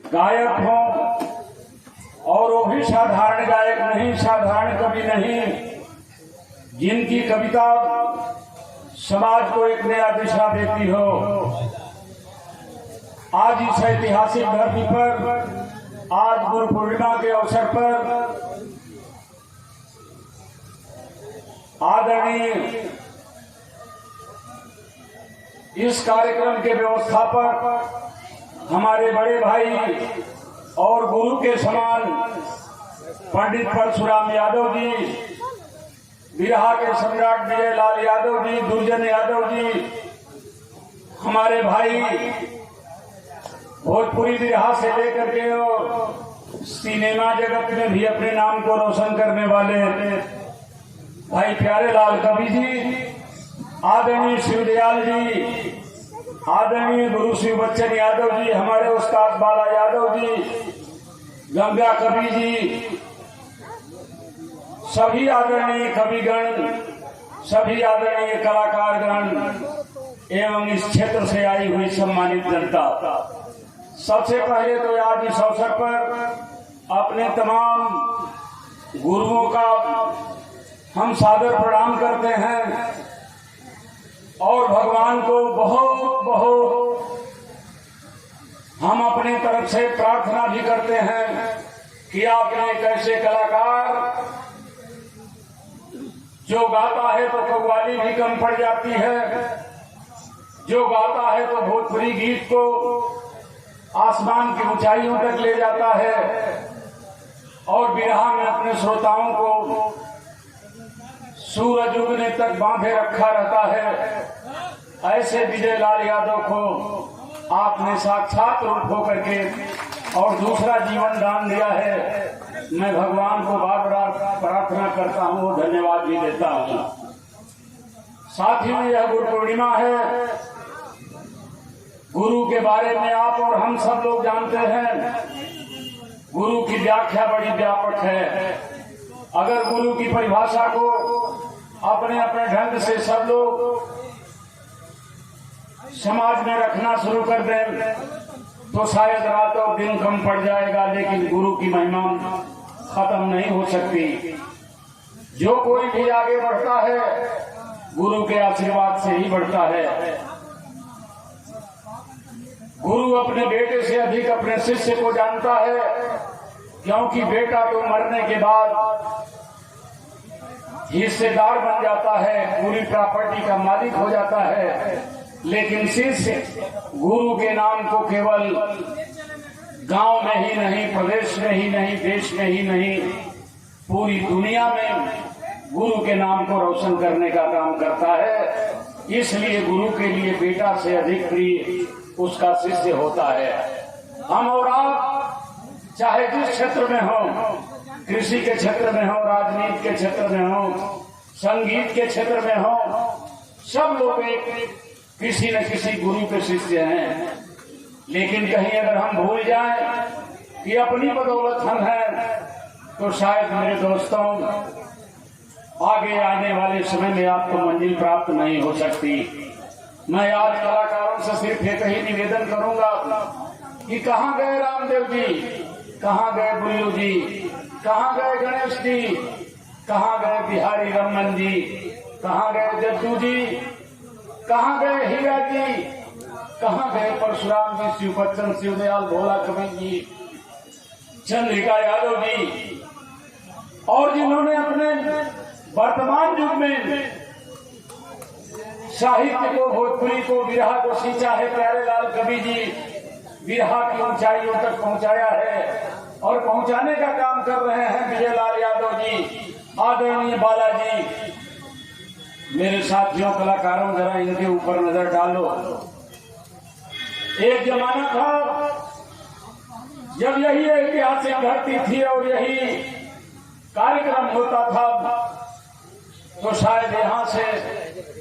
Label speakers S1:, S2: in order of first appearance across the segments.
S1: गायक हों और वो भी साधारण गायक नहीं, साधारण कवि नहीं, जिनकी कविता समाज को एक नया दिशा देती हो। आज इस ऐतिहासिक धरती पर, आज गुरु पूर्णिमा के अवसर पर आदरणीय इस कार्यक्रम के व्यवस्थापक हमारे बड़े भाई और गुरु के समान पंडित परशुराम यादव जी, बिरहा के सम्राट विजय लाल यादव जी, दुर्जन यादव जी, हमारे भाई भोजपुरी बिरहा से लेकर के और सिनेमा जगत में भी अपने नाम को रोशन करने वाले भाई प्यारे लाल कवि जी, आदरणीय शिवदयाल जी, आदरणीय गुरु शिव बच्चन यादव जी, हमारे उस्ताद बाला यादव जी, गंगा कवि जी, सभी आदरणीय कविगण, सभी आदरणीय कलाकारगण एवं इस क्षेत्र से आई हुई सम्मानित जनता, सबसे पहले तो आज इस अवसर पर अपने तमाम गुरुओं का हम सादर प्रणाम करते हैं और भगवान को बहुत बहुत हम अपनी तरफ से प्रार्थना भी करते हैं कि आपने एक ऐसे कलाकार, जो गाता है तो कव्वाली भी कम पड़ जाती है, जो गाता है तो भोजपुरी गीत को आसमान की ऊंचाइयों तक ले जाता है और बिरहा में अपने श्रोताओं को सूरज उगने तक बांधे रखा रहता है। ऐसे विजय लाल यादव को आपने साक्षात रूप होकर के और दूसरा जीवन दान दिया है। मैं भगवान को बार बार प्रार्थना करता हूँ, धन्यवाद भी देता हूँ। साथ ही में यह गुरु पूर्णिमा है। गुरु के बारे में आप और हम सब लोग जानते हैं, गुरु की व्याख्या बड़ी व्यापक है। अगर गुरु की परिभाषा को अपने अपने ढंग से सब लोग समाज में रखना शुरू कर दें तो शायद रातों दिन कम पड़ जाएगा, लेकिन गुरु की महिमा खत्म नहीं हो सकती। जो कोई भी आगे बढ़ता है गुरु के आशीर्वाद से ही बढ़ता है। गुरु अपने बेटे से अधिक अपने शिष्य को जानता है, क्योंकि बेटा तो मरने के बाद हिस्सेदार बन जाता है, पूरी प्रॉपर्टी का मालिक हो जाता है, लेकिन शिष्य गुरु के नाम को केवल गांव में ही नहीं, प्रदेश में ही नहीं, देश में ही नहीं, पूरी दुनिया में गुरु के नाम को रोशन करने का काम करता है। इसलिए गुरु के लिए बेटा से अधिक प्रिय उसका शिष्य होता है। हम और आप चाहे जिस क्षेत्र में हो, कृषि के क्षेत्र में हो, राजनीति के क्षेत्र में हो, संगीत के क्षेत्र में हो, सब लोग एक किसी न किसी गुरु के शिष्य हैं। लेकिन कहीं अगर हम भूल जाएं कि अपनी बदौलत हम हैं, तो शायद मेरे दोस्तों आगे आने वाले समय में आपको मंजिल प्राप्त नहीं हो सकती। मैं आज कलाकारों से सिर्फ एक ही निवेदन करूंगा कि कहाँ गए रामदेव जी, कहाँ गए बुल्लू जी, कहाँ गए गणेश जी, कहाँ गए बिहारी रमन जी, कहाँ गए जद्दू जी, कहाँ गए हीरा जी, कहाँ गए परशुराम जी, शिव बच्चन, शिवदयाल, भोला कवि जी, चंद्रिका यादव जी, और जिन्होंने अपने वर्तमान युग में साहित्य को, भोजपुरी को, बिरहा को सींचा है। प्यारे लाल कवि जी बिरहा की ऊंचाइयों तक पहुंचाया है और पहुंचाने का काम कर रहे हैं विजय लाल यादव जी, आदरणीय बालाजी। मेरे साथियों कलाकारों, जरा इनके ऊपर नजर डालो। एक जमाना था जब यही ऐतिहासिक धरती थी और यही कार्यक्रम होता था, तो शायद यहाँ से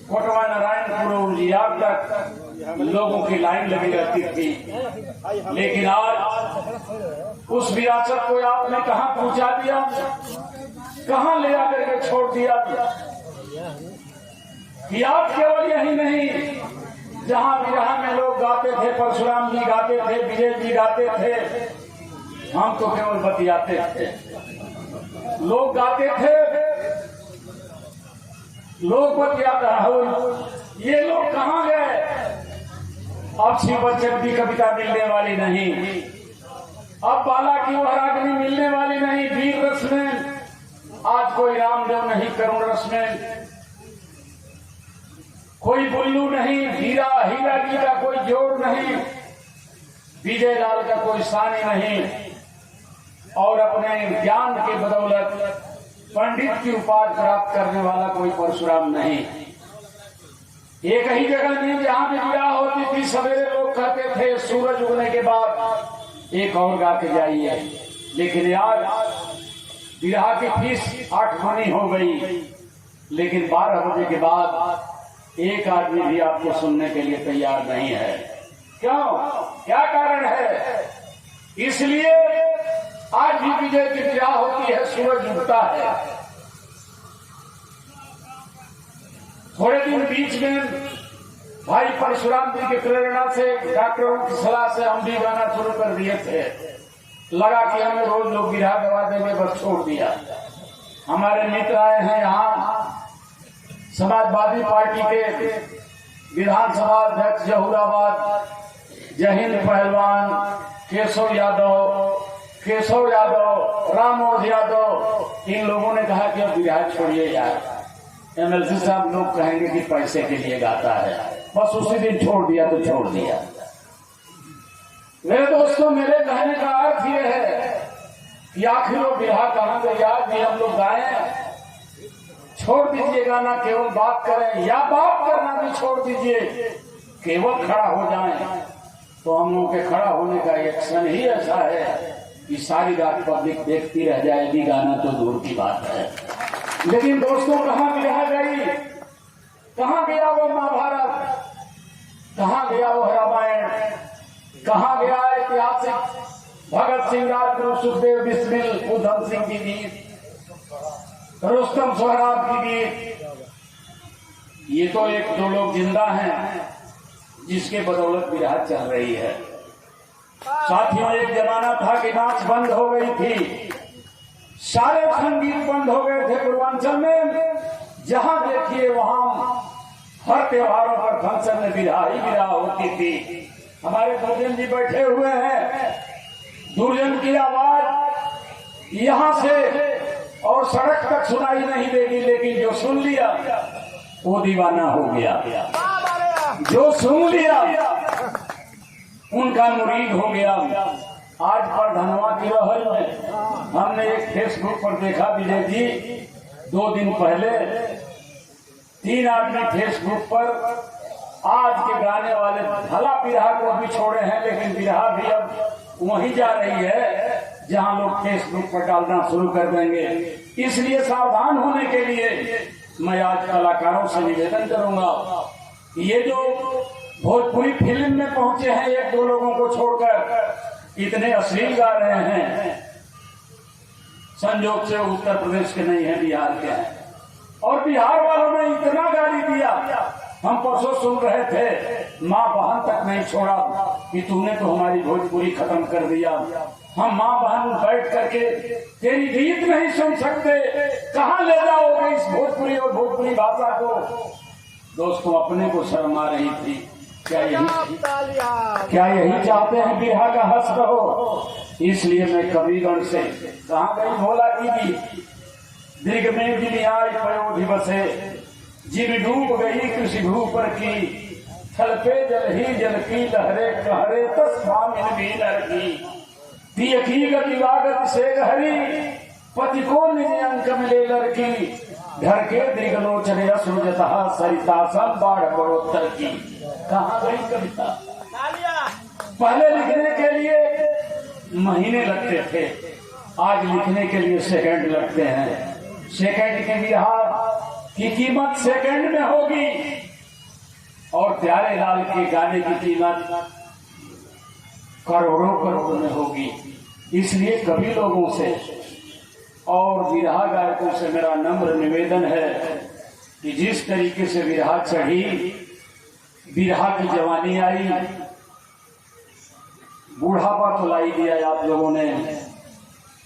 S1: कोटवा नारायणपुर और उजियार तक लोगों की लाइन लगी रहती थी। लेकिन आज उस विरासत को आपने कहाँ पहुंचा दिया, कहाँ ले आकर के छोड़ दिया कि आप केवल यही नहीं, जहाँ बिरहा में लोग गाते थे परशुराम जी गाते थे, विजय जी गाते थे, हम तो केवल बतियाते थे। लोग गाते थे, लोग बतियाता हो। ये लोग कहाँ गए? अब शिव बच्चन की कविता मिलने वाली नहीं, अब बाला की वराग्नि मिलने वाली नहीं। वीर रस में आज कोई रामदेव नहीं, करुण रस में कोई बुल्लू नहीं, हीरा जी का कोई जोड़ नहीं, विजय लाल का कोई सानी नहीं, और अपने ज्ञान के बदौलत पंडित की उपाधि प्राप्त करने वाला कोई परशुराम नहीं। एक ही जगह नहीं जहां भी विवाह होती थी, सवेरे लोग कहते थे सूरज उगने के बाद एक और गा के जाइए। लेकिन आज विवाह की फीस 8 मनी हो गई, लेकिन 12 बजे के बाद एक आदमी भी आपको सुनने के लिए तैयार नहीं है। क्यों? क्या कारण है? इसलिए आज भी विजय की विवाह होती है, सूरज उगता है। थोड़े दिन बीच में भाई परशुराम जी की प्रेरणा से, डॉक्टरों की सलाह से हम भी गाना शुरू कर दिए थे। लगा कि हमें रोज लोग विरहा गवा देंगे, बस छोड़ दिया। हमारे मित्र आए हैं यहाँ, समाजवादी पार्टी के विधानसभा अध्यक्ष जहूराबाद जहींद पहलवान, केशव यादव, रामोद यादव, इन लोगों ने कहा कि अब विधायक छोड़िए यार। एमएलसी साहब लोग कहेंगे कि पैसे के लिए गाता है, बस उसी दिन छोड़ दिया तो छोड़ दिया। मेरे दोस्तों, मेरे कहने का अर्थ ये है कि आखिर वो विरहा कहां गए? याद भी हम लोग गाएं, छोड़ दीजिए गाना, केवल बात करें, या बात करना भी छोड़ दीजिए, केवल खड़ा हो जाएं। तो हम लोगों के खड़ा होने का एक्शन ही ऐसा है कि सारी रात पब्लिक देखती रह जाएगी, गाना तो दूर की बात है। लेकिन दोस्तों, कहाँ विरहा गई? कहाँ गया वो महाभारत? कहाँ गया वो रामायण? कहाँ गया ऐतिहासिक भगत सिंह, राजगुरु, सुखदेव, बिस्मिल, उधम सिंह की गीत, रुस्तम, सोहराब की गीत? ये तो 1-2 लोग जिंदा हैं जिसके बदौलत विरहा चल रही है। साथियों, एक जमाना था कि नाच बंद हो गई थी, सारे संगीत बंद हो गए थे पूर्वांचल में। जहां देखिए वहां हर त्योहारों पर फंक्शन में विरहा ही विरहा होती थी। हमारे दुर्जन जी बैठे हुए हैं, दुर्जन की आवाज यहां से और सड़क तक सुनाई नहीं देगी, लेकिन जो सुन लिया वो दीवाना हो गया। जो सुन लिया उनका मुरीद हो गया। आज पर धनवा की रहल में हमने एक फेसबुक पर देखा, विजय जी, 2 दिन पहले 3 आदमी फेसबुक पर आज के गाने वाले भला विरहा को भी छोड़े हैं, लेकिन विरहा भी अब वहीं जा रही है जहां लोग फेसबुक पर डालना शुरू कर देंगे। इसलिए सावधान होने के लिए मैं आज कलाकारों से निवेदन करूंगा, ये जो भोजपुरी फिल्म में पहुंचे हैं 1-2 लोगों को छोड़कर, इतने अश्लील गा रहे हैं, संजोग से उत्तर प्रदेश के नहीं है, बिहार के हैं। और बिहार वालों ने इतना गाली दिया, हम परसों सुन रहे थे, माँ बहन तक नहीं छोड़ा कि तूने तो हमारी भोजपुरी खत्म कर दिया। हम माँ बहन बैठ करके तेरी गीत नहीं सुन सकते, कहाँ ले जाओगे इस भोजपुरी और भोजपुरी भाषा को? दोस्तों, अपने को शर्म आ रही थी। क्या यही चाहते हैं बिरहा का हंस रहो? इसलिए मैं कविगण से, कहाँ गई भोला की दीर्घ में गिलियाई पयोधि बसे, जिन डूब गई कृषि भूपर की, थल पे जल ही जल की लहरे कहरे तस्मा मिल भी लड़की, पिय की गति वागत से गहरी, पति को निज अंक मिले लड़की, घर के दीर्घलोचने असुरजता सरिता सब बाढ़ बड़ोत्तर की। कहाँ गई कविता? पहले लिखने के लिए महीने लगते थे, आज लिखने के लिए सेकंड लगते हैं। सेकंड के विरहा की कीमत सेकंड में होगी और प्यारे लाल के गाने की कीमत करोड़ों करोड़ में होगी। इसलिए कवि लोगों से और विरहा गायकों से मेरा नम्र निवेदन है कि जिस तरीके से विरहा चढ़ी, विरहा की जवानी आई, बुढ़ापा तो लाई दिया आप लोगों ने,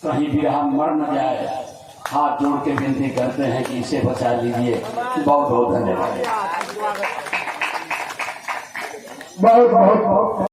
S1: कहीं भी हम मर न जाए, हाथ जोड़ के विनती करते हैं कि इसे बचा लीजिए। बहुत बहुत धन्यवाद।
S2: बहुत बहुत